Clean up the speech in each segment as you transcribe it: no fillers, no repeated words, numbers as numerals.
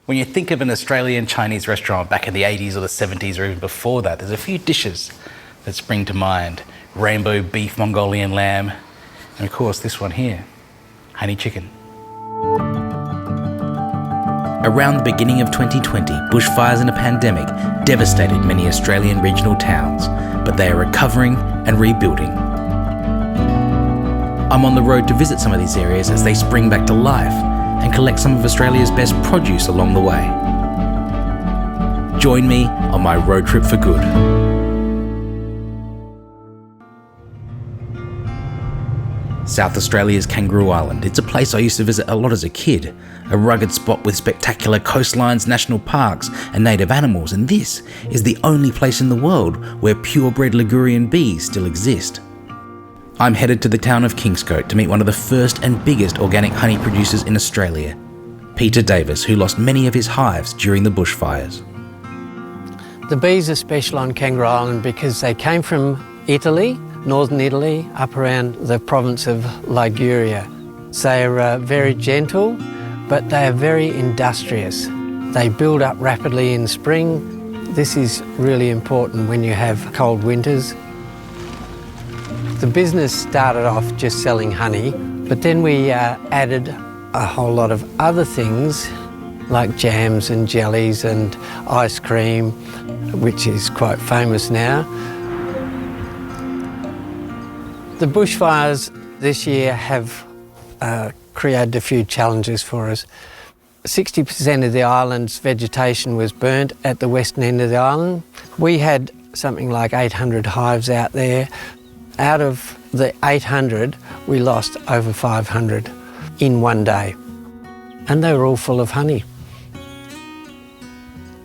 When you think of an Australian Chinese restaurant back in the 80s or the 70s or even before that, there's a few dishes that spring to mind. Rainbow beef Mongolian lamb, and of course this one here, honey chicken. Around the beginning of 2020, bushfires and a pandemic devastated many Australian regional towns, but they are recovering and rebuilding. I'm on the road to visit some of these areas as they spring back to life and collect some of Australia's best produce along the way. Join me on my road trip for good. South Australia's Kangaroo Island. It's a place I used to visit a lot as a kid. A rugged spot with spectacular coastlines, national parks and native animals, and this is the only place in the world where purebred Ligurian bees still exist. I'm headed to the town of Kingscote to meet one of the first and biggest organic honey producers in Australia, Peter Davis, who lost many of his hives during the bushfires. The bees are special on Kangaroo Island because they came from Italy, northern Italy, up around the province of Liguria. They're very gentle, but they are very industrious. They build up rapidly in spring. This is really important when you have cold winters. The business started off just selling honey, but then we added a whole lot of other things like jams and jellies and ice cream, which is quite famous now. The bushfires this year have created a few challenges for us. 60% of the island's vegetation was burnt at the western end of the island. We had something like 800 hives out there. Out of the 800, we lost over 500 in one day. And they were all full of honey.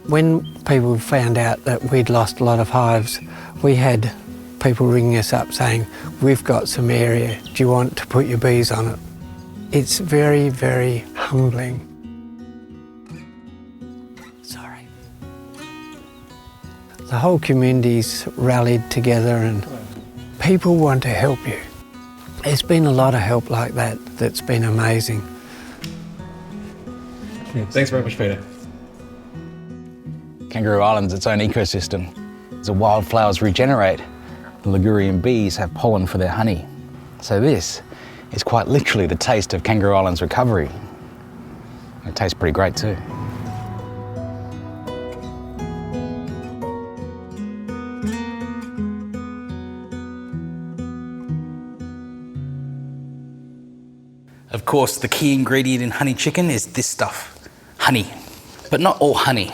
When people found out that we'd lost a lot of hives, we had people ringing us up saying, "We've got some area, do you want to put your bees on it?" It's very, very humbling. Sorry. The whole community's rallied together and people want to help you. There's been a lot of help like that that's been amazing. Thanks very much, Peter. Kangaroo Island's its own ecosystem. As the wildflowers regenerate, the Ligurian bees have pollen for their honey. So this is quite literally the taste of Kangaroo Island's recovery. It tastes pretty great too. Of course, the key ingredient in honey chicken is this stuff, honey. But not all honey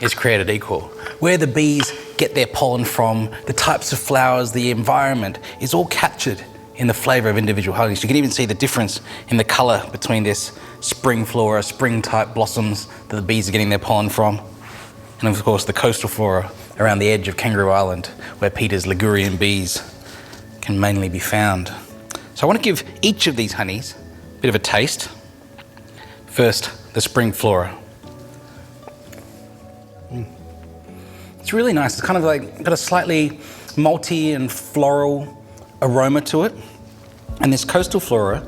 is created equal. Where the bees get their pollen from, the types of flowers, the environment is all captured in the flavour of individual honeys. You can even see the difference in the colour between this spring flora, spring type blossoms that the bees are getting their pollen from, and of course the coastal flora around the edge of Kangaroo Island where Peter's Ligurian bees can mainly be found. So I want to give each of these honeys a bit of a taste. First, the spring flora. It's really nice. It's kind of like got a slightly malty and floral aroma to it. And this coastal flora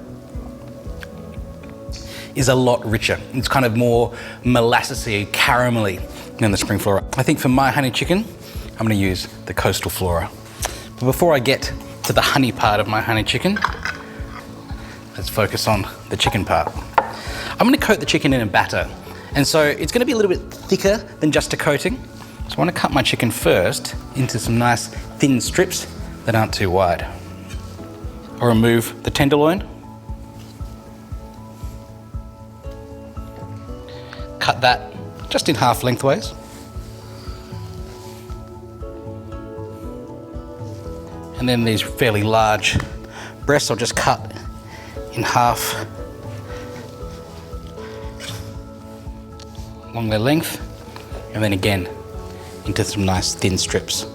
is a lot richer. It's kind of more molassesy, caramelly than the spring flora. I think for my honey chicken, I'm going to use the coastal flora. But before I get to the honey part of my honey chicken, let's focus on the chicken part. I'm going to coat the chicken in a batter. And so it's going to be a little bit thicker than just a coating. So I want to cut my chicken first into some nice thin strips that aren't too wide. I'll remove the tenderloin. Cut that just in half lengthways. And then these fairly large breasts I'll just cut in half along their length, and then again into some nice thin strips.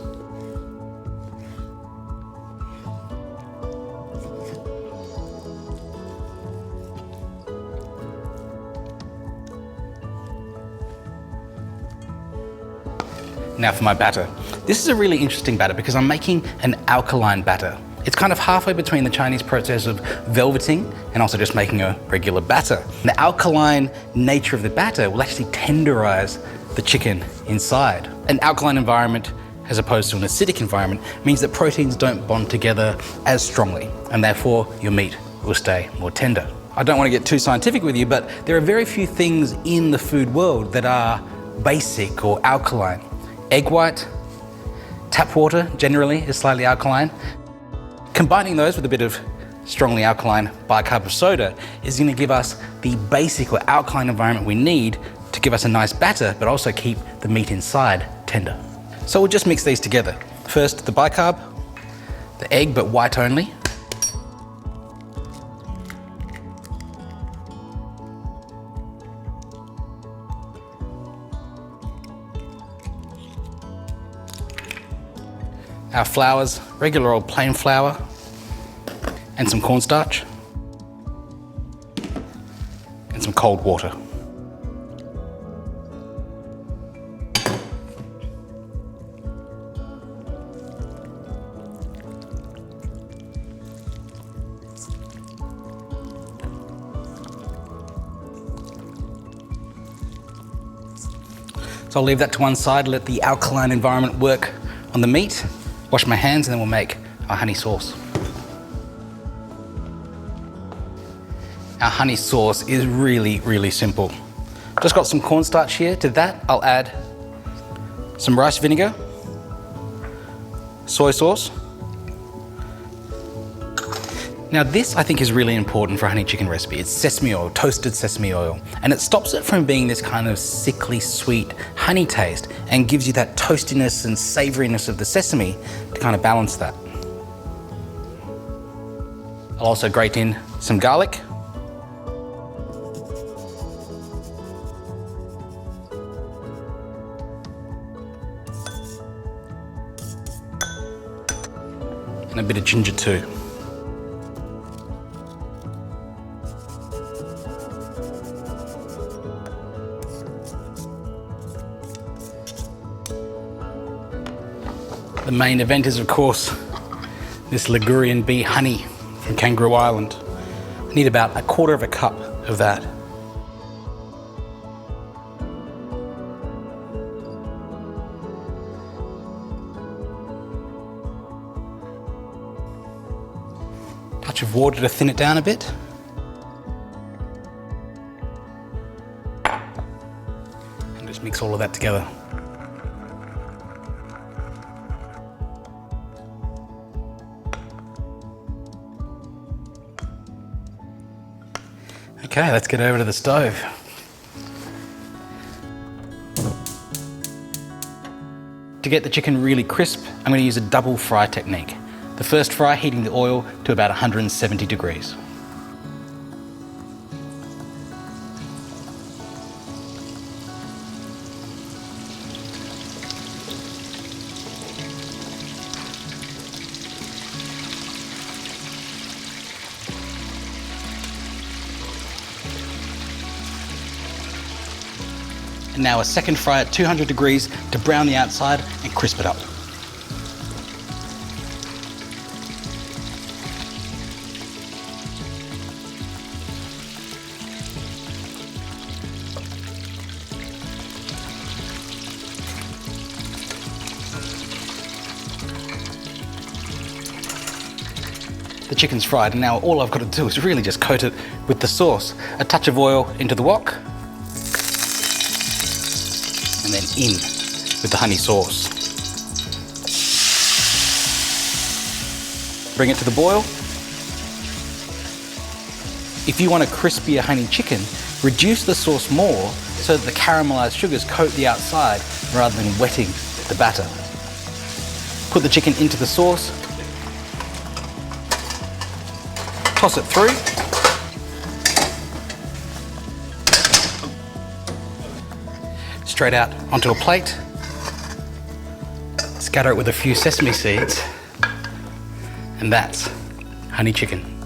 Now for my batter. This is a really interesting batter because I'm making an alkaline batter. It's kind of halfway between the Chinese process of velveting and also just making a regular batter. The alkaline nature of the batter will actually tenderize the chicken inside. An alkaline environment as opposed to an acidic environment means that proteins don't bond together as strongly, and therefore your meat will stay more tender. I don't want to get too scientific with you, but there are very few things in the food world that are basic or alkaline. Egg white, tap water generally is slightly alkaline. Combining those with a bit of strongly alkaline bicarb of soda is going to give us the basic or alkaline environment we need to give us a nice batter, but also keep the meat inside tender. So we'll just mix these together. First, the bicarb, the egg, but white only. Our flours, regular old plain flour, and some cornstarch, and some cold water. So I'll leave that to one side, let the alkaline environment work on the meat, wash my hands, and then we'll make our honey sauce. Our honey sauce is really, really simple. Just got some cornstarch here. To that, I'll add some rice vinegar, soy sauce. Now this, I think, is really important for a honey chicken recipe. It's sesame oil, toasted sesame oil, and it stops it from being this kind of sickly sweet honey taste and gives you that toastiness and savouriness of the sesame to kind of balance that. I'll also grate in some garlic. And a bit of ginger too. The main event is, of course, this Ligurian bee honey from Kangaroo Island. I need about 1/4 cup of that. Touch of water to thin it down a bit. And just mix all of that together. Okay, let's get over to the stove. To get the chicken really crisp, I'm going to use a double fry technique. The first fry heating the oil to about 170 degrees. And now a second fry at 200 degrees to brown the outside and crisp it up. The chicken's fried, and now all I've got to do is really just coat it with the sauce. A touch of oil into the wok, and then in with the honey sauce. Bring it to the boil. If you want a crispier honey chicken, reduce the sauce more so that the caramelized sugars coat the outside rather than wetting the batter. Put the chicken into the sauce, toss it through. Straight out onto a plate. Scatter it with a few sesame seeds. And that's honey chicken.